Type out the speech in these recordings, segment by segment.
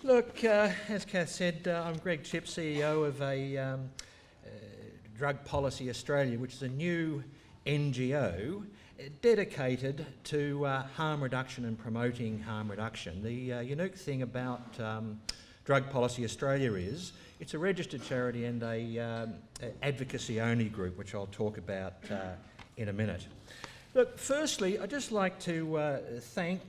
Look, as Kath said, I'm Greg Chipp, CEO of a Drug Policy Australia, which is a new NGO dedicated to harm reduction and promoting harm reduction. The unique thing about Drug Policy Australia is it's a registered charity and a advocacy-only group, which I'll talk about in a minute. Look, firstly, I'd just like to thank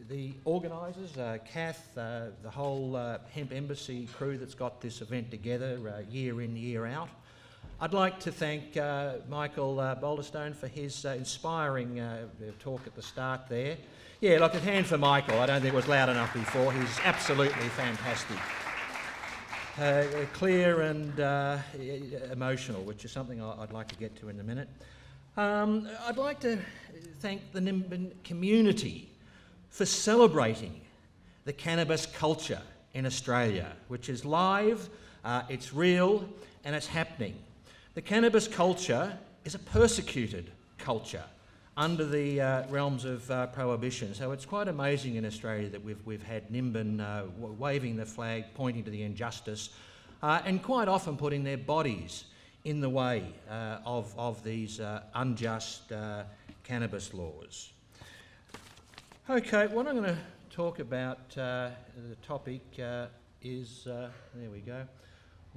the organisers, Kath, the whole Hemp Embassy crew that's got this event together year in, year out. I'd like to thank Michael Boulderstone for his inspiring talk at the start there. Yeah, look, a hand for Michael. I don't think it was loud enough before. He's absolutely fantastic. Clear and emotional, which is something I'd like to get to in a minute. I'd like to thank the Nimbin community for celebrating the cannabis culture in Australia, which is live, it's real, and it's happening. The cannabis culture is a persecuted culture under the realms of Prohibition, so it's quite amazing in Australia that we've had Nimbin waving the flag, pointing to the injustice, and quite often putting their bodies in the way of these unjust cannabis laws. Okay, what I'm going to talk about, the topic is, there we go,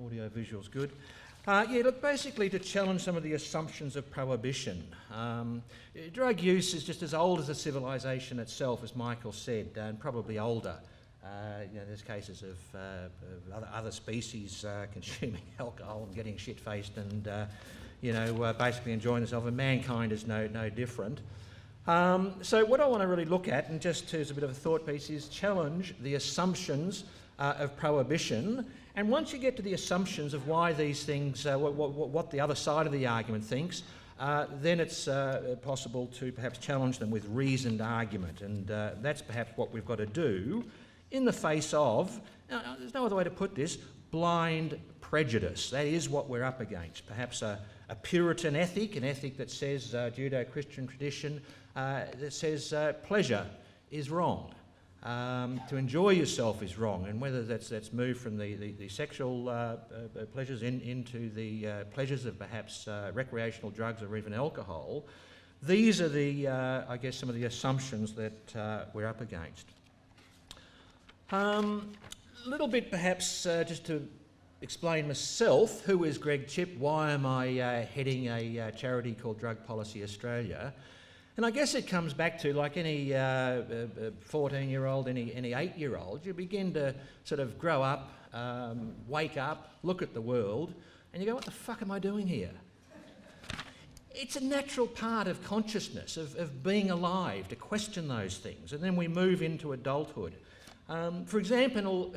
audio visual's good. Yeah, look, basically to challenge some of the assumptions of prohibition. Drug use is just as old as the civilisation itself, as Michael said, and probably older. You know, there's cases of other species consuming alcohol and getting shit-faced and, you know, basically enjoying themselves, and mankind is no different. So what I want to really look at, and just as a bit of a thought piece, is challenge the assumptions of prohibition. And once you get to the assumptions of why these things, what the other side of the argument thinks, then it's possible to perhaps challenge them with reasoned argument. And that's perhaps what we've got to do in the face of, there's no other way to put this, blind prejudice. That is what we're up against. Perhaps a Puritan ethic, an ethic that says, Judeo-Christian tradition, that says pleasure is wrong. To enjoy yourself is wrong, and whether that's moved from the sexual pleasures into the pleasures of perhaps recreational drugs or even alcohol, these are the, I guess, some of the assumptions that we're up against. A little bit perhaps just to explain myself, who is Greg Chipp, why am I heading a charity called Drug Policy Australia? And I guess it comes back to, like any 14-year-old, any 8-year-old, you begin to sort of grow up, wake up, look at the world, and you go, what the fuck am I doing here? It's a natural part of consciousness, of being alive, to question those things. And then we move into adulthood. For example,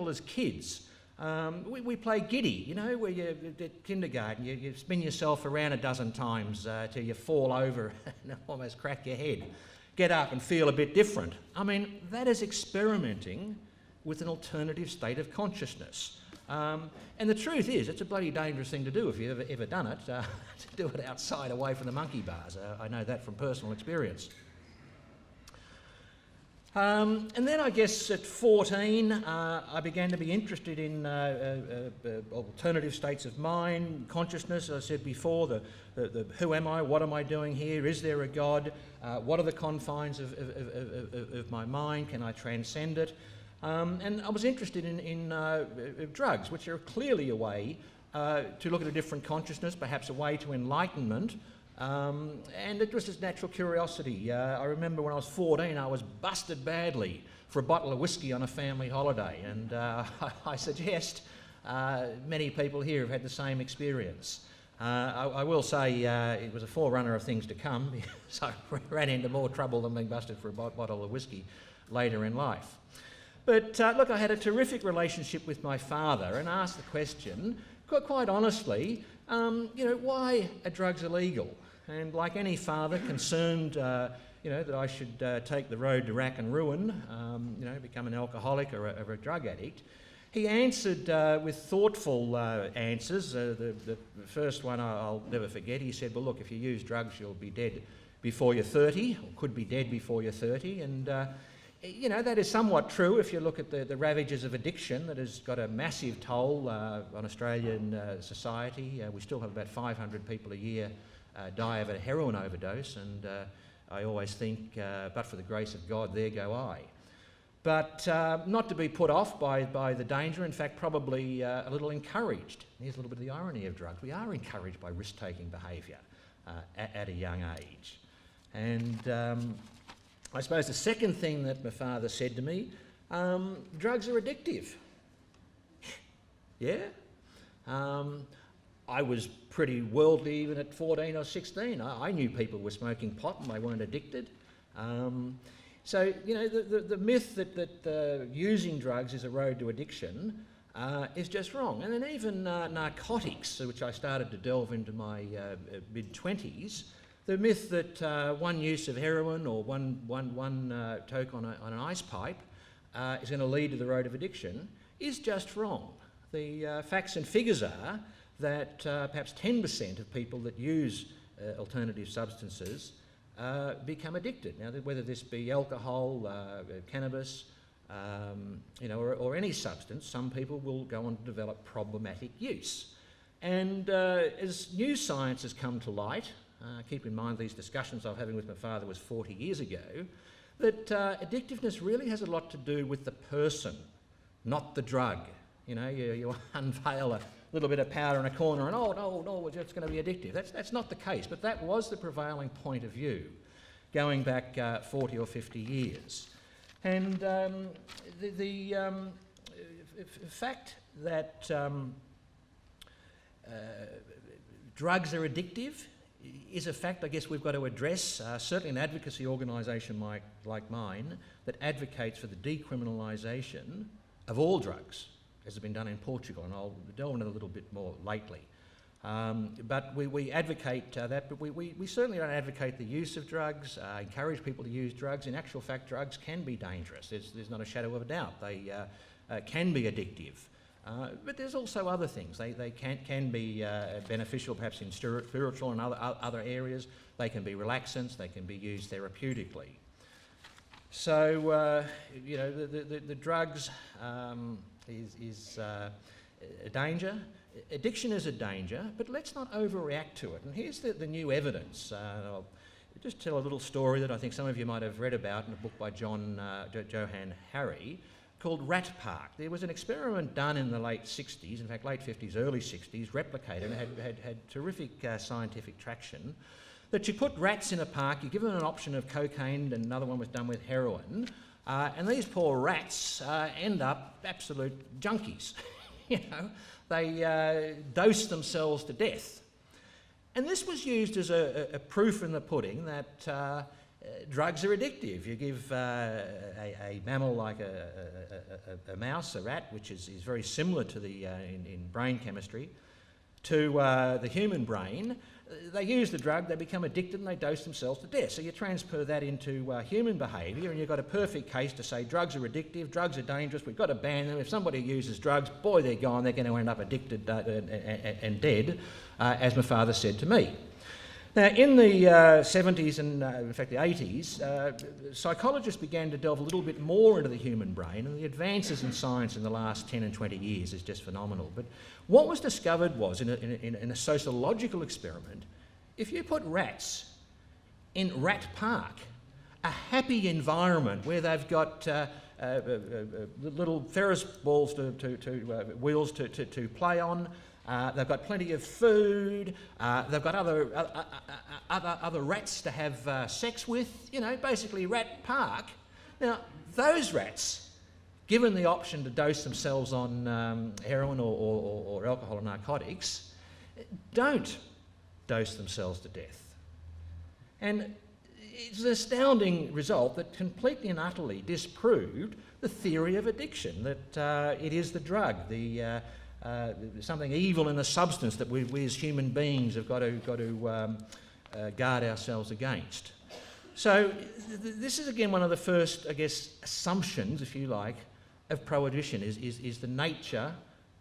as kids, we play giddy, you know, where you're at kindergarten, you spin yourself around a dozen times till you fall over and almost crack your head. Get up and feel a bit different. I mean, that is experimenting with an alternative state of consciousness. And the truth is, it's a bloody dangerous thing to do if you've ever done it, to do it outside away from the monkey bars. I know that from personal experience. And then I guess at 14 I began to be interested in alternative states of mind, consciousness. As I said before, the who am I, what am I doing here, is there a God, what are the confines of my mind, can I transcend it? And I was interested in drugs, which are clearly a way to look at a different consciousness, perhaps a way to enlightenment. And it was just natural curiosity. I remember when I was 14, I was busted badly for a bottle of whiskey on a family holiday, and I suggest many people here have had the same experience. I will say it was a forerunner of things to come, so I ran into more trouble than being busted for a bottle of whiskey later in life. But look, I had a terrific relationship with my father and asked the question, quite honestly, you know, why are drugs illegal? And like any father concerned, you know, that I should take the road to rack and ruin, you know, become an alcoholic or a drug addict, he answered with thoughtful answers. The first one I'll never forget. He said, well, look, if you use drugs, you'll be dead before you're 30, or could be dead before you're 30. And You know, that is somewhat true if you look at the ravages of addiction that has got a massive toll on Australian society. We still have about 500 people a year die of a heroin overdose, and I always think, but for the grace of God, there go I. But not to be put off by the danger, in fact probably a little encouraged. Here's a little bit of the irony of drugs. We are encouraged by risk-taking behaviour at a young age. And I suppose the second thing that my father said to me, drugs are addictive. Yeah? I was pretty worldly even at 14 or 16. I knew people were smoking pot and they weren't addicted. So, you know, the myth that using drugs is a road to addiction is just wrong. And then even narcotics, which I started to delve into my mid-20s, the myth that one use of heroin or one toke on an ice pipe is going to lead to the road of addiction is just wrong. The facts and figures are that perhaps 10% of people that use alternative substances become addicted. Now, whether this be alcohol, cannabis, you know, or any substance, some people will go on to develop problematic use. And as new science has come to light, keep in mind these discussions I was having with my father was 40 years ago, that addictiveness really has a lot to do with the person, not the drug. You know, you unveil a little bit of powder in a corner and, oh, no, it's going to be addictive. That's not the case, but that was the prevailing point of view going back 40 or 50 years. And the fact that drugs are addictive is a fact I guess we've got to address. Certainly an advocacy organisation like mine that advocates for the decriminalisation of all drugs, as has been done in Portugal, and I'll delve into it a little bit more lately. But we advocate that, but we certainly don't advocate the use of drugs, encourage people to use drugs. In actual fact, drugs can be dangerous. There's not a shadow of a doubt. They can be addictive. But there's also other things. They can be beneficial perhaps in spiritual and other areas. They can be relaxants. They can be used therapeutically. So, you know, the drugs is a danger. Addiction is a danger, but let's not overreact to it. And here's the new evidence. I'll just tell a little story that I think some of you might have read about in a book by Johann Hari, called Rat Park. There was an experiment done in the late 60s, in fact late 50s, early 60s, replicated and had terrific scientific traction, that you put rats in a park, you give them an option of cocaine, and another one was done with heroin, and these poor rats end up absolute junkies. You know, they dose themselves to death. And this was used as a proof in the pudding that drugs are addictive. You give a mammal like a mouse, a rat, which is very similar to the in brain chemistry, to the human brain. They use the drug, they become addicted, and they dose themselves to death. So you transfer that into human behaviour, and you've got a perfect case to say drugs are addictive, drugs are dangerous, we've got to ban them. If somebody uses drugs, boy, they're gone, they're going to end up addicted and dead, as my father said to me. Now, in the 70s and in fact the 80s, psychologists began to delve a little bit more into the human brain, and the advances in science in the last 10 and 20 years is just phenomenal. But what was discovered was, in a sociological experiment, if you put rats in Rat Park, a happy environment where they've got little Ferris balls wheels to play on, they've got plenty of food, they've got other rats to have sex with, you know, basically Rat Park. Now, those rats, given the option to dose themselves on heroin or alcohol or narcotics, don't dose themselves to death. And it's an astounding result that completely and utterly disproved the theory of addiction, that it is the drug, something evil in the substance that we as human beings have got to guard ourselves against. So this is again one of the first, I guess, assumptions, if you like, of prohibition is the nature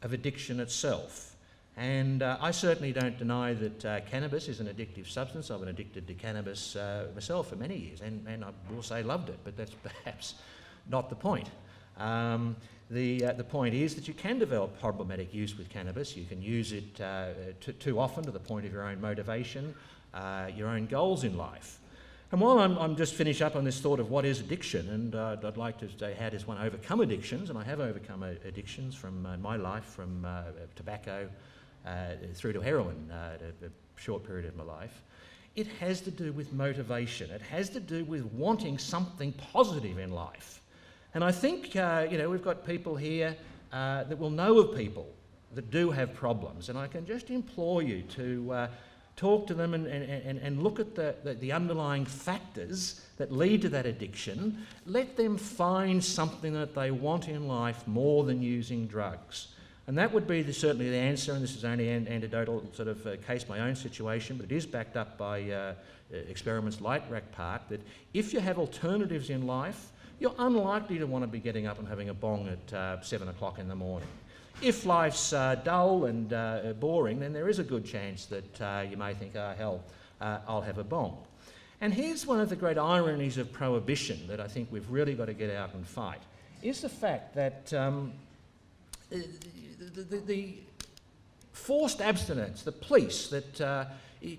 of addiction itself. And I certainly don't deny that cannabis is an addictive substance. I've been addicted to cannabis myself for many years, and I will say loved it, but that's perhaps not the point. The point is that you can develop problematic use with cannabis. You can use it too often to the point of your own motivation, your own goals in life. And while I'm just finish up on this thought of what is addiction, and I'd like to say how does one overcome addictions, and I have overcome addictions from my life, from tobacco through to heroin, a short period of my life. It has to do with motivation. It has to do with wanting something positive in life. And I think, we've got people here that will know of people that do have problems, and I can just implore you to talk to them and look at the underlying factors that lead to that addiction. Let them find something that they want in life more than using drugs. And that would be certainly the answer, and this is only anecdotal sort of case my own situation, but it is backed up by experiments like Rack Park, that if you have alternatives in life, you're unlikely to want to be getting up and having a bong at 7 o'clock in the morning. If life's dull and boring, then there is a good chance that you may think, oh hell, I'll have a bong. And here's one of the great ironies of prohibition that I think we've really got to get out and fight, is the fact that the forced abstinence, the police that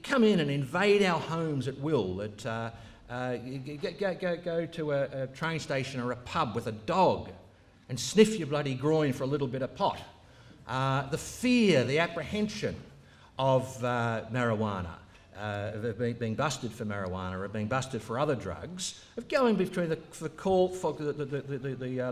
come in and invade our homes at will, that go to a train station or a pub with a dog and sniff your bloody groin for a little bit of pot. The fear, the apprehension of marijuana, of being busted for marijuana, or being busted for other drugs, of going between the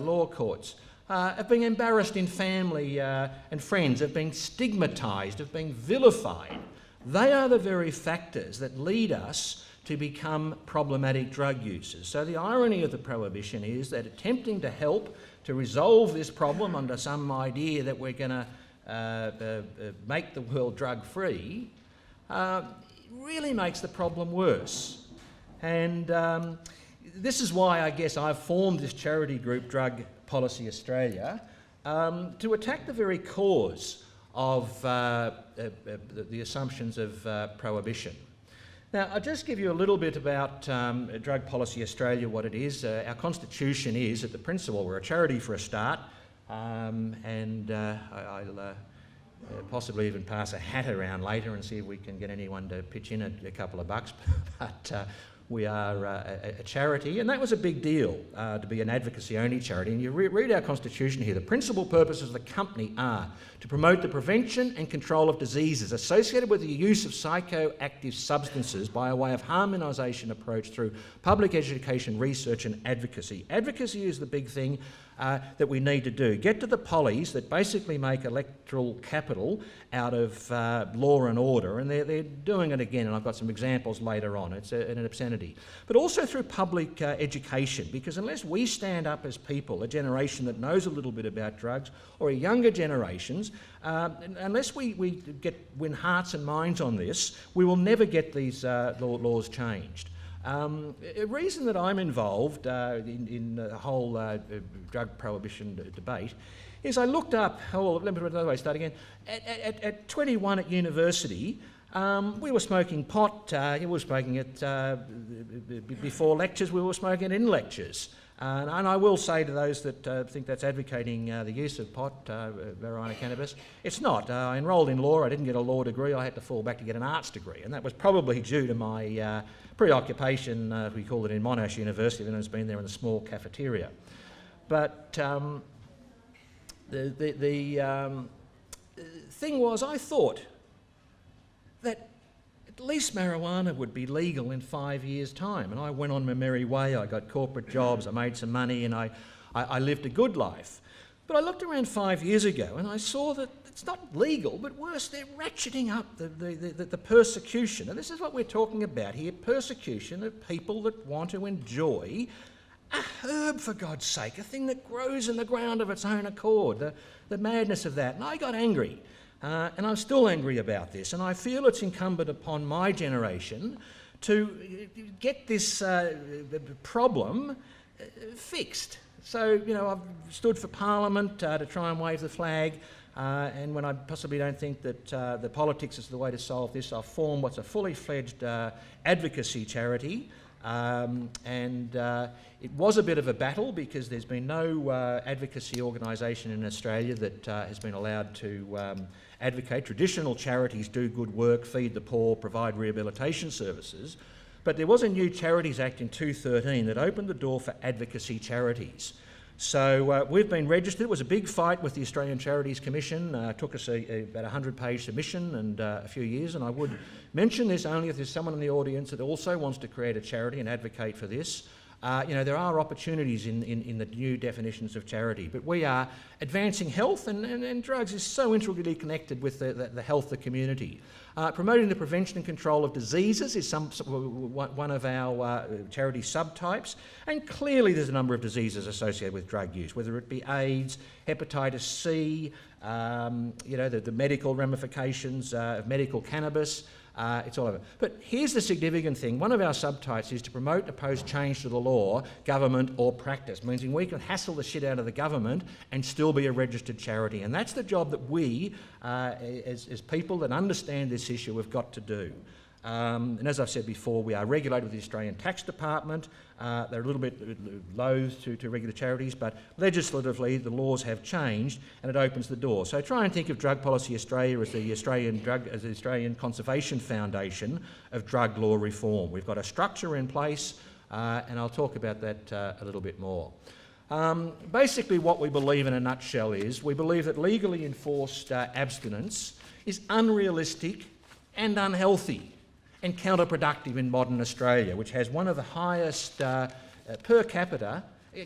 law courts, of being embarrassed in family and friends, of being stigmatised, of being vilified. They are the very factors that lead us to become problematic drug users. So the irony of the prohibition is that attempting to help to resolve this problem under some idea that we're going to make the world drug-free really makes the problem worse. And this is why I guess I've formed this charity group, Drug Policy Australia, to attack the very cause of the assumptions of prohibition. Now, I'll just give you a little bit about Drug Policy Australia, what it is. Our constitution is, at the principle, we're a charity for a start, and I'll possibly even pass a hat around later and see if we can get anyone to pitch in a couple of bucks, but we are a charity, and that was a big deal, to be an advocacy-only charity. And you read our constitution here. The principal purposes of the company are to promote the prevention and control of diseases associated with the use of psychoactive substances by a way of harmonisation approach through public education, research and advocacy. Advocacy is the big thing that we need to do. Get to the pollies that basically make electoral capital out of law and order, and they're doing it again, and I've got some examples later on. It's an obscenity. But also through public education, because unless we stand up as people, a generation that knows a little bit about drugs, or a younger generations, unless we win hearts and minds on this, we will never get these laws changed. A reason that I'm involved in the whole drug prohibition debate is I looked up, let me put it another way, start again. At 21 at university, we were smoking pot, we were smoking it before lectures, we were smoking it in lectures. And I will say to those that think that's advocating the use of pot, marijuana, cannabis, it's not. I enrolled in law, I didn't get a law degree, I had to fall back to get an arts degree, and that was probably due to my preoccupation, we called it in Monash University, then it's been there in the small cafeteria. But the thing was, I thought that at least marijuana would be legal in 5 years' time. And I went on my merry way, I got corporate jobs, I made some money, and I lived a good life. But I looked around 5 years ago and I saw that it's not legal, but worse, they're ratcheting up the persecution. And this is what we're talking about here, persecution of people that want to enjoy a herb, for God's sake, a thing that grows in the ground of its own accord, the madness of that. And I got angry. And I'm still angry about this, and I feel it's incumbent upon my generation to get this problem fixed. So, I've stood for Parliament to try and wave the flag, and when I possibly don't think that the politics is the way to solve this, I've formed what's a fully fledged advocacy charity It was a bit of a battle because there's been no advocacy organisation in Australia that has been allowed to advocate. Traditional charities do good work, feed the poor, provide rehabilitation services, but there was a new Charities Act in 2013 that opened the door for advocacy charities. So we've been registered. It was a big fight with the Australian Charities Commission. Took us about a 100-page submission and a few years, and I would mention this only if there's someone in the audience that also wants to create a charity and advocate for this. There are opportunities in the new definitions of charity, but we are advancing health, and drugs is so integrally connected with the health of the community. Promoting the prevention and control of diseases is one of our charity subtypes, and clearly there's a number of diseases associated with drug use, whether it be AIDS, hepatitis C, the medical ramifications of medical cannabis. It's all over. But here's the significant thing. One of our subtypes is to promote and oppose change to the law, government or practice, meaning we can hassle the shit out of the government and still be a registered charity. And that's the job that we, as people that understand this issue, have got to do. And as I've said before, we are regulated with the Australian Tax Department. They're a little bit loath to regular charities, but legislatively the laws have changed and it opens the door. So try and think of Drug Policy Australia as the Australian Conservation Foundation of drug law reform. We've got a structure in place, and I'll talk about that a little bit more. Basically what we believe in a nutshell is we believe that legally enforced abstinence is unrealistic and unhealthy and counterproductive in modern Australia, which has one of the highest per capita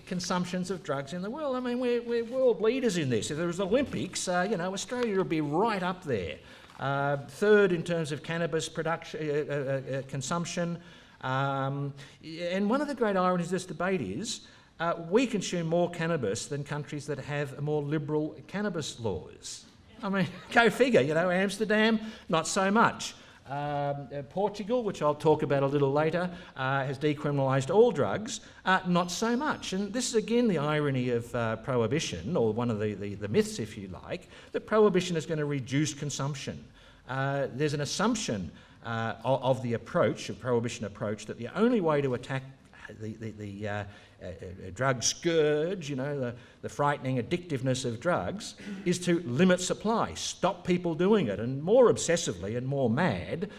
consumptions of drugs in the world. I mean, we're world leaders in this. If there was Olympics, Australia would be right up there. Third in terms of cannabis production, consumption. And one of the great ironies of this debate is we consume more cannabis than countries that have more liberal cannabis laws. I mean, go figure, Amsterdam, not so much. Portugal, which I'll talk about a little later, has decriminalised all drugs, not so much. And this is again the irony of prohibition, or one of the myths, if you like, that prohibition is going to reduce consumption. There's an assumption of the prohibition approach, that the only way to attack the drug scourge, the frightening addictiveness of drugs, is to limit supply, stop people doing it, and more obsessively and more mad,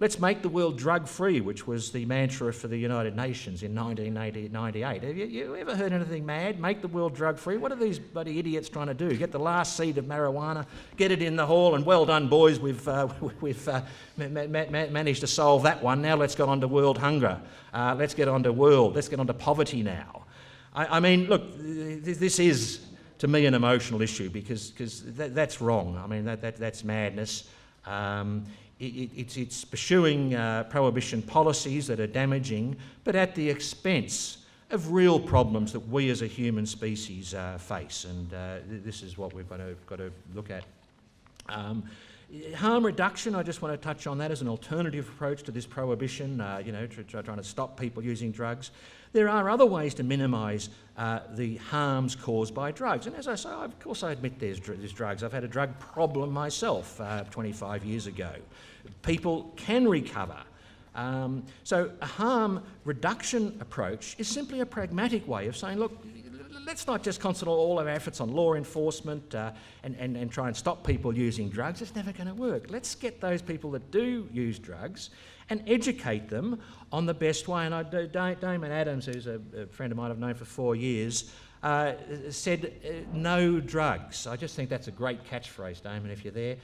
let's make the world drug-free, which was the mantra for the United Nations in 1998. Have you ever heard anything mad? Make the world drug-free? What are these bloody idiots trying to do? Get the last seed of marijuana, get it in the hall, and well done, boys, we've managed to solve that one. Now let's get on to world hunger. Let's get on to poverty now. I mean, look, this is, to me, an emotional issue because that's wrong. I mean, that's madness. It's pursuing prohibition policies that are damaging, but at the expense of real problems that we as a human species face, and this is what we've got to look at. Harm reduction, I just want to touch on that as an alternative approach to this prohibition, trying to stop people using drugs. There are other ways to minimise the harms caused by drugs. And as I say, of course I admit there's drugs. I've had a drug problem myself 25 years ago. People can recover. So a harm reduction approach is simply a pragmatic way of saying, look, let's not just concentrate all our efforts on law enforcement and try and stop people using drugs. It's never going to work. Let's get those people that do use drugs and educate them on the best way. And Damon Adams, who's a friend of mine I've known for 4 years, said no drugs. I just think that's a great catchphrase, Damon, if you're there.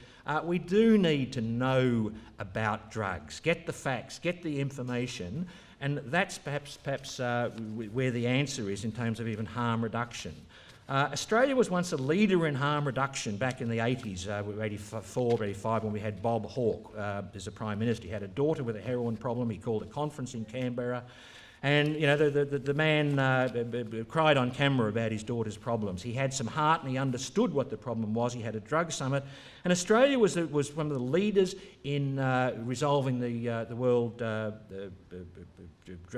We do need to know about drugs, get the facts, get the information, and that's perhaps where the answer is in terms of even harm reduction. Australia was once a leader in harm reduction back in the 80s, 84, 85, when we had Bob Hawke as a Prime Minister. He had a daughter with a heroin problem. He called a conference in Canberra. And, the man cried on camera about his daughter's problems. He had some heart and he understood what the problem was. He had a drug summit. And Australia was one of the leaders in resolving the world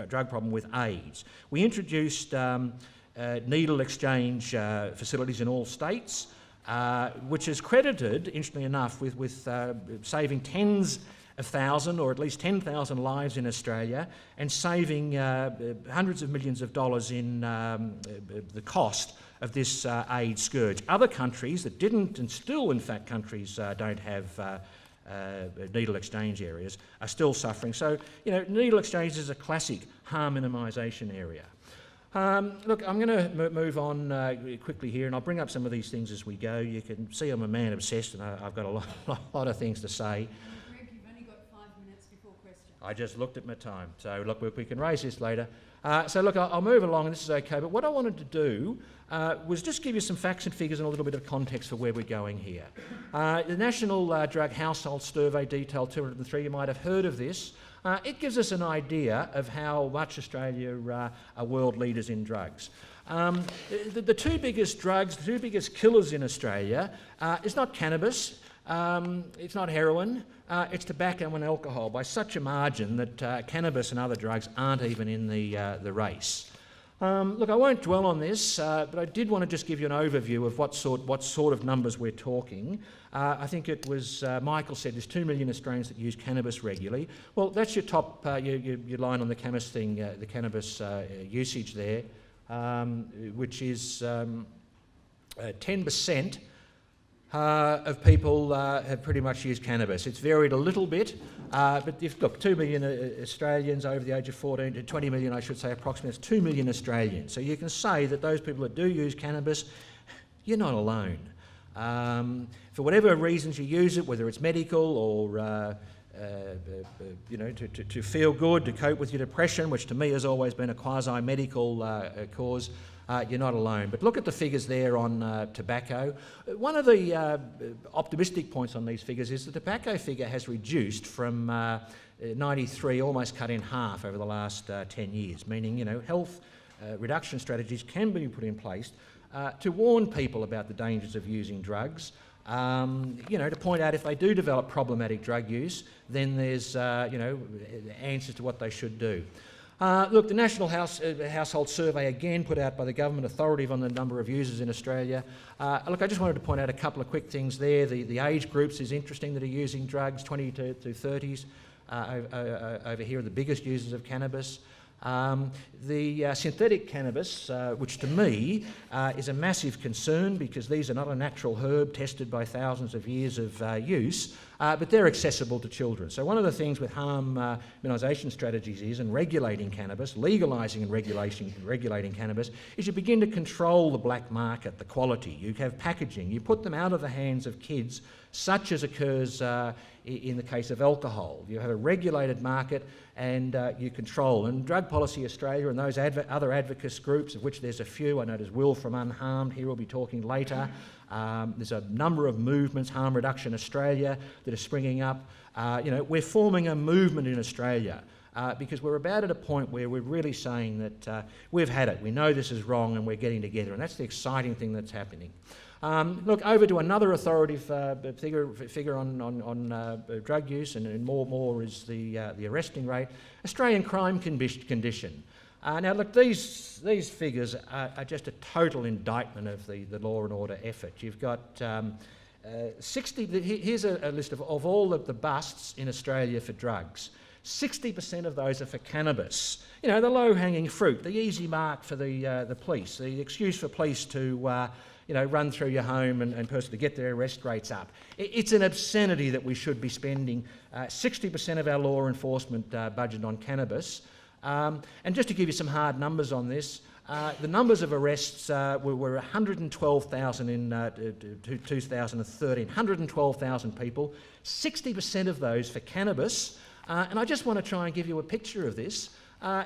drug problem with AIDS. We introduced needle exchange facilities in all states, which is credited, interestingly enough, with saving tens 1,000 or at least 10,000 lives in Australia and saving hundreds of millions of dollars in the cost of this AIDS scourge. Other countries that didn't, and still in fact countries don't have needle exchange areas, are still suffering. So, you know, needle exchange is a classic harm minimisation area. Look, I'm going to move on quickly here, and I'll bring up some of these things as we go. You can see I'm a man obsessed, and I've got a lot of things to say. Greg, you've only got 5 minutes before questions. I just looked at my time, so look, we can raise this later. So look, I'll move along, and this is okay, but what I wanted to do was just give you some facts and figures and a little bit of context for where we're going here. The National Drug Household Survey detailed 203, you might have heard of this. It gives us an idea of how much Australia are world leaders in drugs. The two biggest drugs, the two biggest killers in Australia is not cannabis, it's not heroin, it's tobacco and alcohol by such a margin that cannabis and other drugs aren't even in the race. Look, I won't dwell on this, but I did want to just give you an overview of what sort of numbers we're talking. I think it was Michael said there's 2 million Australians that use cannabis regularly. Well, that's your top, your line on the cannabis thing, the cannabis usage there, which is 10% of people have pretty much used cannabis. It's varied a little bit, but if, look, 2 million Australians over the age of 14 to 20 million, I should say, approximately, it's 2 million Australians. So you can say that those people that do use cannabis, you're not alone. For whatever reasons you use it, whether it's medical or you know, to feel good, to cope with your depression, which to me has always been a quasi-medical cause, you're not alone. But look at the figures there on tobacco. One of the optimistic points on these figures is the tobacco figure has reduced from 93, almost cut in half over the last 10 years, meaning, you know, health reduction strategies can be put in place to warn people about the dangers of using drugs. You know, to point out if they do develop problematic drug use, then there's, you know, answers to what they should do. Look, the National Household Survey, again put out by the government authority on the number of users in Australia. Look, I just wanted to point out a couple of quick things there. The age groups is interesting that are using drugs, 20 to 30s. Over here are the biggest users of cannabis. The synthetic cannabis, which to me is a massive concern because these are not a natural herb tested by thousands of years of use, but they're accessible to children. So one of the things with harm minimisation strategies is, and regulating cannabis, legalising and regulating cannabis, is you begin to control the black market, the quality. You have packaging. You put them out of the hands of kids, such as occurs in the case of alcohol. You have a regulated market and you control. And Drug Policy Australia and those other advocacy groups, of which there's a few, I know there's Will from Unharmed, here we'll be talking later. There's a number of movements, Harm Reduction Australia, that are springing up. You know, we're forming a movement in Australia because we're about at a point where we're really saying that we've had it, we know this is wrong and we're getting together, and that's the exciting thing that's happening. Look, over to another authoritative figure on drug use, and more is the arresting rate. Australian crime condition. Now, look, these figures are just a total indictment of the law and order effort. You've got 60. Here's a list of all of the busts in Australia for drugs. 60% of those are for cannabis. You know, the low-hanging fruit, the easy mark for the police, the excuse for police to you know, run through your home and personally get their arrest rates up. It's an obscenity that we should be spending 60% of our law enforcement budget on cannabis. And just to give you some hard numbers on this, the numbers of arrests were 112,000 in 2013, 112,000 people, 60% of those for cannabis. And I just want to try and give you a picture of this.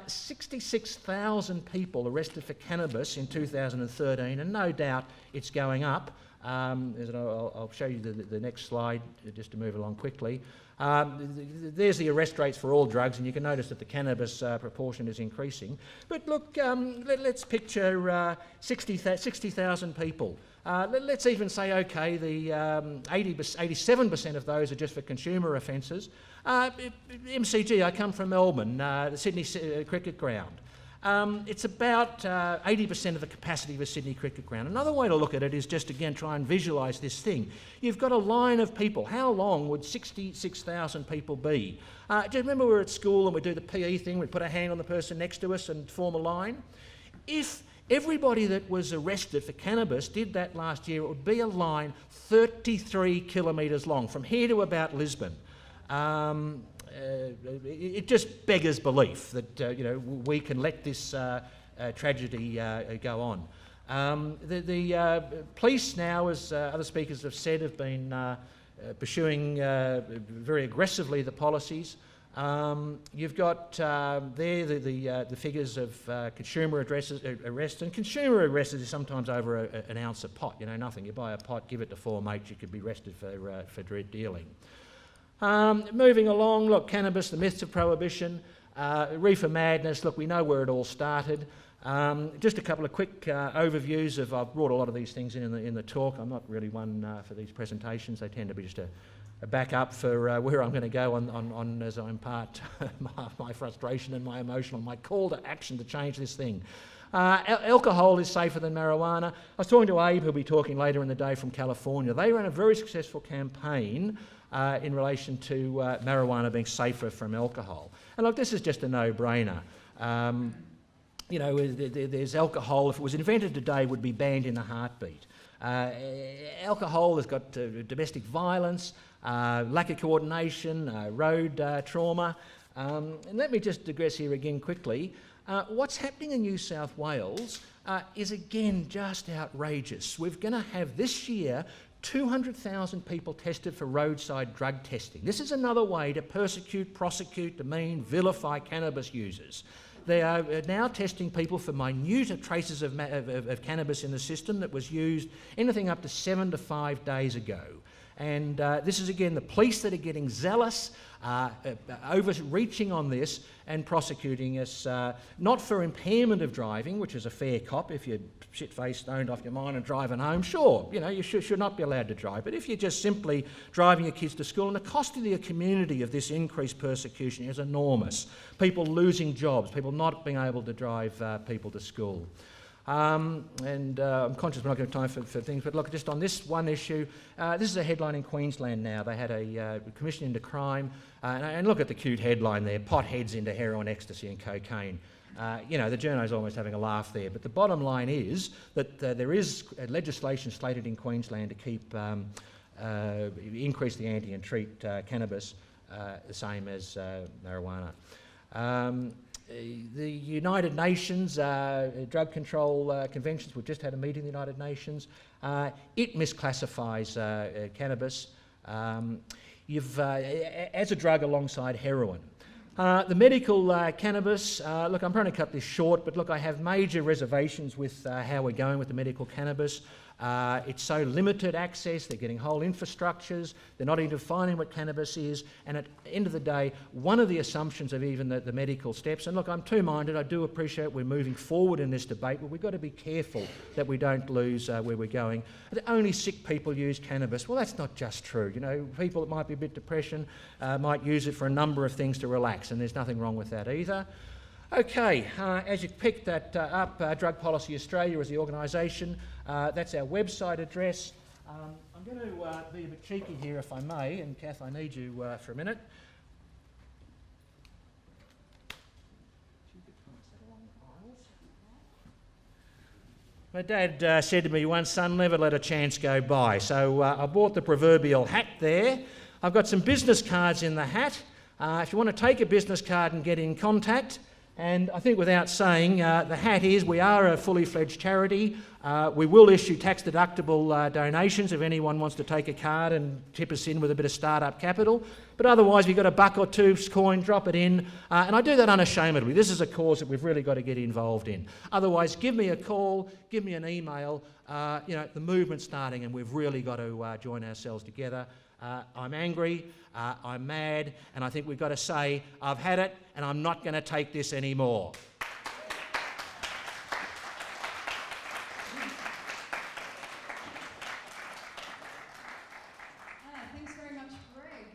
66,000 people arrested for cannabis in 2013, and no doubt it's going up. I'll show you the next slide just to move along quickly. There's the arrest rates for all drugs, and you can notice that the cannabis proportion is increasing. But look, let's picture 60,000 people. Let's even say, okay, the 87% of those are just for consumer offences. MCG, I come from Melbourne, the Sydney cricket ground. It's about 80% of the capacity of a Sydney cricket ground. Another way to look at it is just, again, try and visualise this thing. You've got a line of people. How long would 66,000 people be? Do you remember we were at school and we do the PE thing? We put a hand on the person next to us and form a line? If everybody that was arrested for cannabis did that last year, it would be a line 33 kilometres long, from here to about Lisbon. It just beggars belief that we can let this tragedy go on. The police now, as other speakers have said, have been pursuing very aggressively the policies. You've got there the figures of consumer arrests, and consumer arrests is sometimes over an ounce of pot. Nothing. You buy a pot, give it to four mates, you could be arrested for drug dealing. Moving along, look, cannabis, the myths of prohibition, reefer madness, look, we know where it all started. Just a couple of quick overviews of, I've brought a lot of these things in the talk. I'm not really one for these presentations. They tend to be just a backup for where I'm going to go on as I impart my frustration and my emotion, my call to action to change this thing. Alcohol is safer than marijuana. I was talking to Abe, who'll be talking later in the day, from California. They ran a very successful campaign in relation to marijuana being safer from alcohol. And look, this is just a no-brainer. There's alcohol, if it was invented today, would be banned in a heartbeat. Alcohol has got domestic violence, lack of coordination, road trauma. And let me just digress here again quickly. What's happening in New South Wales is again just outrageous. We're going to have this year 200,000 people tested for roadside drug testing. This is another way to persecute, prosecute, demean, vilify cannabis users. They are now testing people for minute traces of cannabis in the system that was used anything up to 7 to 5 days ago. And this is again the police that are getting zealous, overreaching on this and prosecuting us, not for impairment of driving, which is a fair cop. If you're shit-faced, stoned off your mind and driving home, sure, you should not be allowed to drive. But if you're just simply driving your kids to school, and the cost to the community of this increased persecution is enormous. People losing jobs, people not being able to drive people to school. I'm conscious we're not going to have time for things, but look, just on this one issue, this is a headline in Queensland now. They had a commission into crime, and look at the cute headline there, pot heads into heroin, ecstasy and cocaine. The journo's almost having a laugh there, but the bottom line is that there is legislation slated in Queensland to keep increase the ante and treat cannabis the same as marijuana. The United Nations Drug Control Conventions, we've just had a meeting in the United Nations, it misclassifies cannabis as a drug alongside heroin. The medical cannabis, look, I'm trying to cut this short, but look, I have major reservations with how we're going with the medical cannabis. It's so limited access, they're getting whole infrastructures, they're not even defining what cannabis is, and at the end of the day, one of the assumptions of even the medical steps, and look, I'm two-minded, I do appreciate we're moving forward in this debate, but we've got to be careful that we don't lose where we're going. Only sick people use cannabis. Well, that's not just true. People that might be a bit depression might use it for a number of things to relax, and there's nothing wrong with that either. Okay, as you picked that up, Drug Policy Australia is the organisation. That's our website address. I'm going to be a bit cheeky here, if I may, and Kath, I need you for a minute. My dad said to me once, son, never let a chance go by. So I bought the proverbial hat there. I've got some business cards in the hat. If you want to take a business card and get in contact, and I think without saying, the hat is, we are a fully fledged charity. We will issue tax deductible donations if anyone wants to take a card and tip us in with a bit of start-up capital. But otherwise, if you've got a buck or two coin, drop it in. And I do that unashamedly. This is a cause that we've really got to get involved in. Otherwise, give me a call, give me an email. The movement's starting and we've really got to join ourselves together. I'm angry, I'm mad, and I think we've got to say, I've had it and I'm not going to take this anymore. Thanks very much, Greg.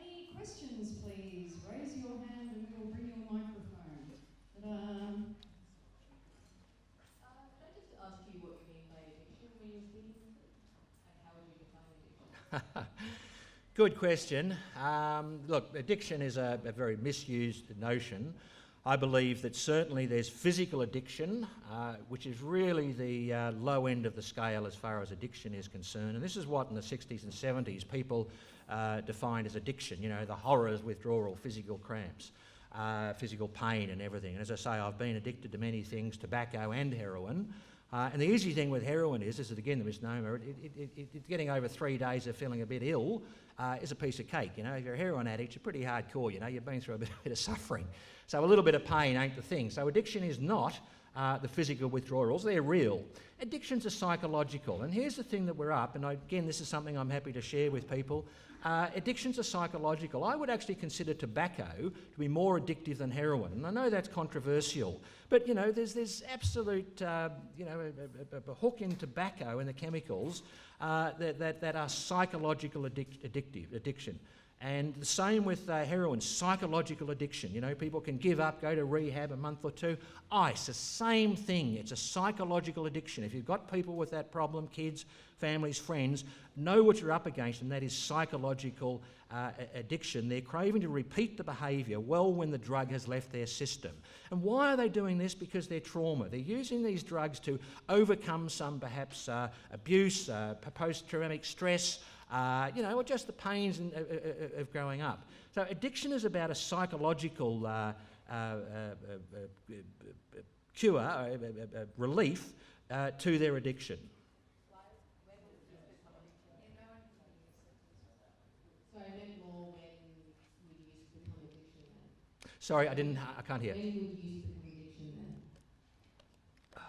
Any questions, please? Raise your hand and we'll bring you a microphone. Good question. Look, addiction is a very misused notion. I believe that certainly there's physical addiction, which is really the low end of the scale as far as addiction is concerned. And this is what in the 60s and 70s people defined as addiction, you know, the horrors, withdrawal, physical cramps, physical pain and everything. And as I say, I've been addicted to many things, tobacco and heroin. And the easy thing with heroin is again the misnomer, it's getting over 3 days of feeling a bit ill is a piece of cake. You know, if you're a heroin addict, you're pretty hardcore, you know, you've been through a bit of suffering. So a little bit of pain ain't the thing. So addiction is not the physical withdrawals, they're real. Addictions are psychological. And here's the thing that we're up, and again, this is something I'm happy to share with people. Addictions are psychological. I would actually consider tobacco to be more addictive than heroin. And I know that's controversial, but you know, there's absolute, you know, a hook in tobacco and the chemicals that are psychological addiction. And the same with heroin, psychological addiction. You know, people can give up, go to rehab a month or two. Ice, the same thing. It's a psychological addiction. If you've got people with that problem, kids, families, friends, know what you're up against, and that is psychological addiction. They're craving to repeat the behaviour well when the drug has left their system. And why are they doing this? Because they're trauma. They're using these drugs to overcome some perhaps abuse, post-traumatic stress, you know, or just the pains of growing up. So addiction is about a psychological cure, relief to their addiction. So I meant more when would you use to become addiction then? Sorry, I can't hear. When would you use to become addiction then?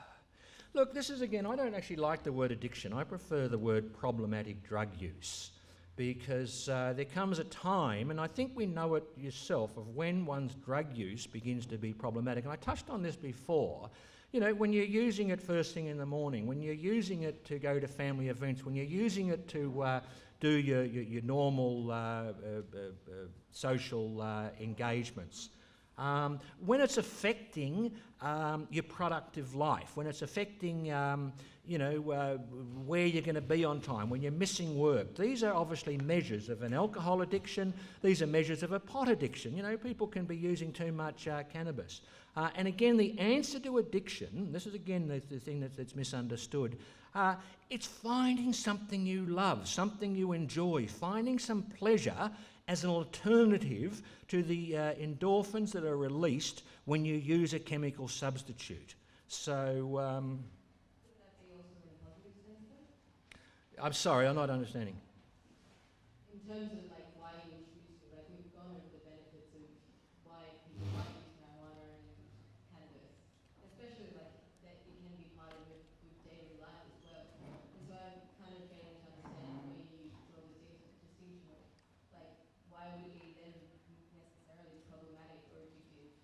Look, this is again, I don't actually like the word addiction. I prefer the word problematic drug use, because there comes a time, and I think we know it yourself, of when one's drug use begins to be problematic. And I touched on this before. You know, when you're using it first thing in the morning, when you're using it to go to family events, when you're using it to do your normal social engagements. When it's affecting your productive life, when it's affecting, you know, where you're going to be on time, when you're missing work. These are obviously measures of an alcohol addiction. These are measures of a pot addiction. You know, people can be using too much cannabis. And again, the answer to addiction, this is again the thing that's misunderstood, it's finding something you love, something you enjoy, finding some pleasure as an alternative to the endorphins that are released when you use a chemical substitute. So, Would that be also in a positive sense though? I'm sorry, I'm not understanding. In terms of like why you would choose to, like we've gone over the benefits of why people might use marijuana and cannabis, especially like that it can be part of your daily life as well. And so I'm kind of failing to understand where you draw the distinction of like why would it be then necessarily problematic or addictive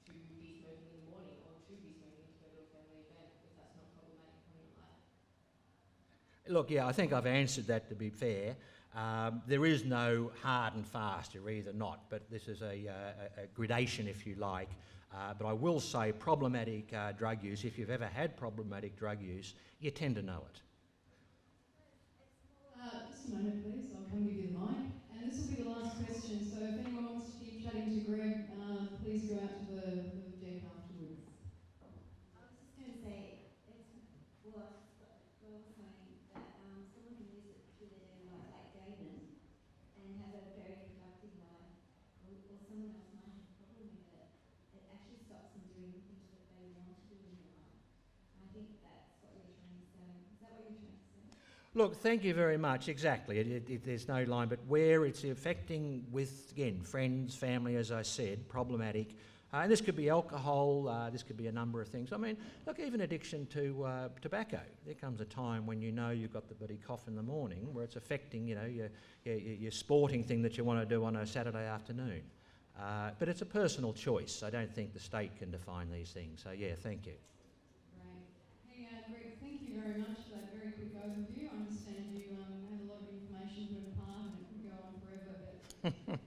to be smoking in the morning or to be smoking to go to a family event if that's not problematic in your life? Look, yeah, I think I've answered that, to be fair. There is no hard and fast, you're either not, but this is a gradation, if you like. But I will say problematic drug use, if you've ever had problematic drug use, you tend to know it. Just a moment please, I'll come give you the mic. And this will be the last question, so if anyone wants to keep chatting to Greg, please go out to the deck afterwards. I was just going to say, it's what Joel was saying, that someone can use it through their daily life, like David, and have a very productive life, or someone else might have a problem with it. It actually stops them doing the things that they want to do in their life. I think that's what you're trying to say. Is that what you're trying to say? Look, thank you very much. Exactly. There's no line, but where it's affecting with, again, friends, family, as I said, problematic. And this could be alcohol, this could be a number of things. I mean, look, even addiction to tobacco. There comes a time when you know you've got the bloody cough in the morning where it's affecting, you know, your sporting thing that you want to do on a Saturday afternoon. But it's a personal choice. I don't think the state can define these things. So, yeah, thank you. Great. Hey, Greg, thank you very much for that very quick overview. I understand you have a lot of information to impart and it could go on forever, but